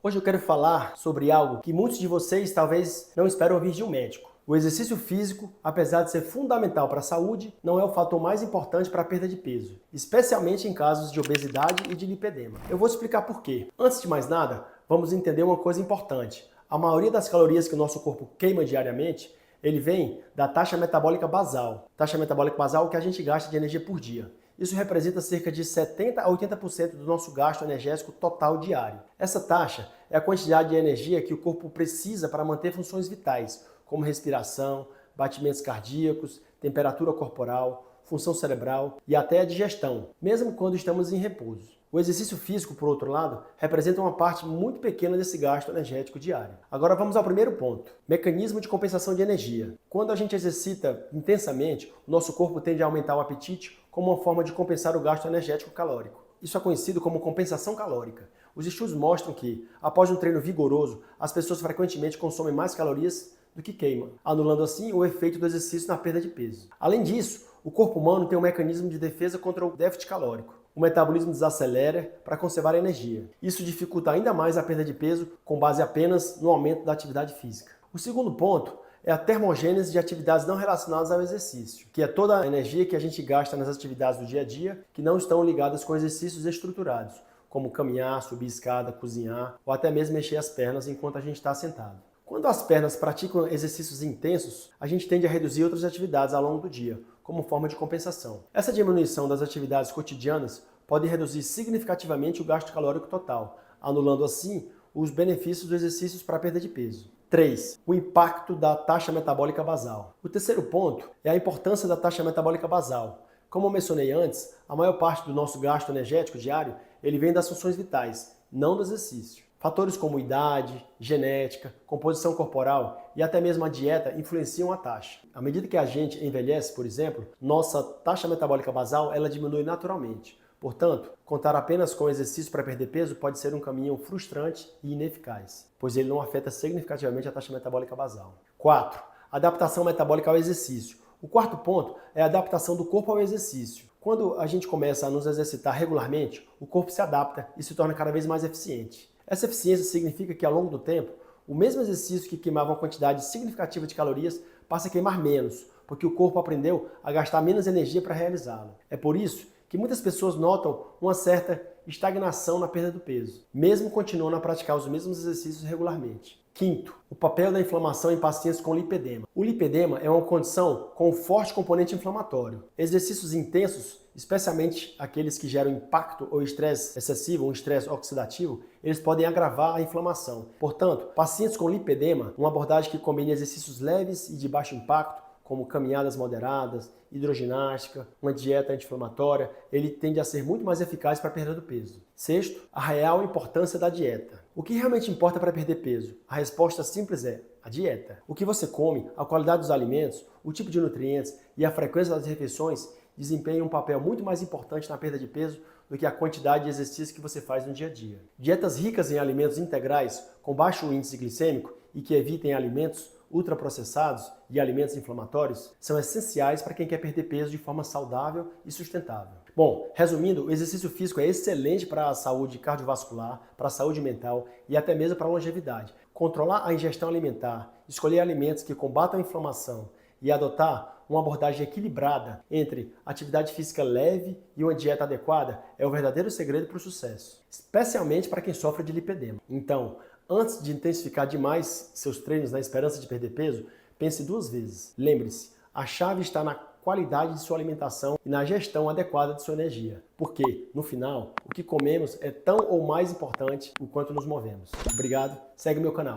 Hoje eu quero falar sobre algo que muitos de vocês talvez não esperam ouvir de um médico. O exercício físico, apesar de ser fundamental para a saúde, não é o fator mais importante para a perda de peso, especialmente em casos de obesidade e de lipedema. Eu vou explicar por quê. Antes de mais nada, vamos entender uma coisa importante. A maioria das calorias que o nosso corpo queima diariamente, ele vem da taxa metabólica basal. Taxa metabólica basal é o que a gente gasta de energia por dia. Isso representa cerca de 70 a 80% do nosso gasto energético total diário. Essa taxa é a quantidade de energia que o corpo precisa para manter funções vitais, como respiração, batimentos cardíacos, temperatura corporal, função cerebral e até a digestão, mesmo quando estamos em repouso. O exercício físico, por outro lado, representa uma parte muito pequena desse gasto energético diário. Agora vamos ao primeiro ponto: mecanismo de compensação de energia. Quando a gente exercita intensamente, o nosso corpo tende a aumentar o apetite como uma forma de compensar o gasto energético calórico. Isso é conhecido como compensação calórica. Os estudos mostram que, após um treino vigoroso, as pessoas frequentemente consomem mais calorias do que queimam, anulando assim o efeito do exercício na perda de peso. Além disso, o corpo humano tem um mecanismo de defesa contra o déficit calórico. O metabolismo desacelera para conservar a energia. Isso dificulta ainda mais a perda de peso com base apenas no aumento da atividade física. O segundo ponto é a termogênese de atividades não relacionadas ao exercício, que é toda a energia que a gente gasta nas atividades do dia a dia que não estão ligadas com exercícios estruturados, como caminhar, subir escada, cozinhar ou até mesmo mexer as pernas enquanto a gente está sentado. Quando as pernas praticam exercícios intensos, a gente tende a reduzir outras atividades ao longo do dia, como forma de compensação. Essa diminuição das atividades cotidianas pode reduzir significativamente o gasto calórico total, anulando assim os benefícios dos exercícios para a perda de peso. 3. O impacto da taxa metabólica basal. O terceiro ponto é a importância da taxa metabólica basal. Como eu mencionei antes, a maior parte do nosso gasto energético diário ele vem das funções vitais, não do exercício. Fatores como idade, genética, composição corporal e até mesmo a dieta influenciam a taxa. À medida que a gente envelhece, por exemplo, nossa taxa metabólica basal ela diminui naturalmente. Portanto, contar apenas com exercício para perder peso pode ser um caminho frustrante e ineficaz, pois ele não afeta significativamente a taxa metabólica basal. 4. Adaptação metabólica ao exercício. O quarto ponto é a adaptação do corpo ao exercício. Quando a gente começa a nos exercitar regularmente, o corpo se adapta e se torna cada vez mais eficiente. Essa eficiência significa que, ao longo do tempo, o mesmo exercício que queimava uma quantidade significativa de calorias passa a queimar menos, porque o corpo aprendeu a gastar menos energia para realizá-lo. É por isso que muitas pessoas notam uma certa estagnação na perda do peso, mesmo continuando a praticar os mesmos exercícios regularmente. Quinto, o papel da inflamação em pacientes com lipedema. O lipedema é uma condição com um forte componente inflamatório. Exercícios intensos, especialmente aqueles que geram impacto ou estresse excessivo, um estresse oxidativo, eles podem agravar a inflamação. Portanto, pacientes com lipedema, uma abordagem que combina exercícios leves e de baixo impacto, como caminhadas moderadas, hidroginástica, uma dieta anti-inflamatória, ele tende a ser muito mais eficaz para a perda do peso. Sexto, a real importância da dieta. O que realmente importa para perder peso? A resposta simples é a dieta. O que você come, a qualidade dos alimentos, o tipo de nutrientes e a frequência das refeições desempenham um papel muito mais importante na perda de peso do que a quantidade de exercício que você faz no dia a dia. Dietas ricas em alimentos integrais, com baixo índice glicêmico e que evitem alimentos ultraprocessados e alimentos inflamatórios são essenciais para quem quer perder peso de forma saudável e sustentável. Bom, resumindo, o exercício físico é excelente para a saúde cardiovascular, para a saúde mental e até mesmo para a longevidade. Controlar a ingestão alimentar, escolher alimentos que combatam a inflamação e adotar uma abordagem equilibrada entre atividade física leve e uma dieta adequada é o verdadeiro segredo para o sucesso, especialmente para quem sofre de lipedema. Então, antes de intensificar demais seus treinos na esperança de perder peso, pense duas vezes. Lembre-se, a chave está na qualidade de sua alimentação e na gestão adequada de sua energia. Porque, no final, o que comemos é tão ou mais importante o quanto nos movemos. Obrigado, segue meu canal.